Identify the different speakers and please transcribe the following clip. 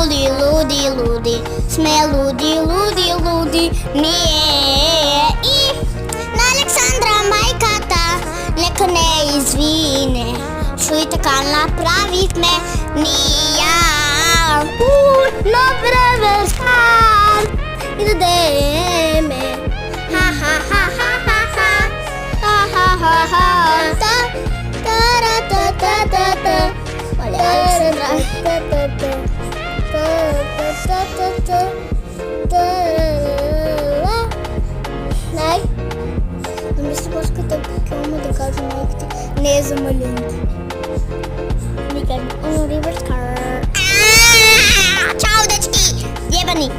Speaker 1: луди, луди, луди, сме луди, луди, луди, ние. И на Александра мајката нека не извине, што и така направивме ние. На време скар и да деме. Най, да ми се пускате покилно да кажа майките. Не е за маленки. Никак. Ривърс кар. Чао, дечки! Ебани!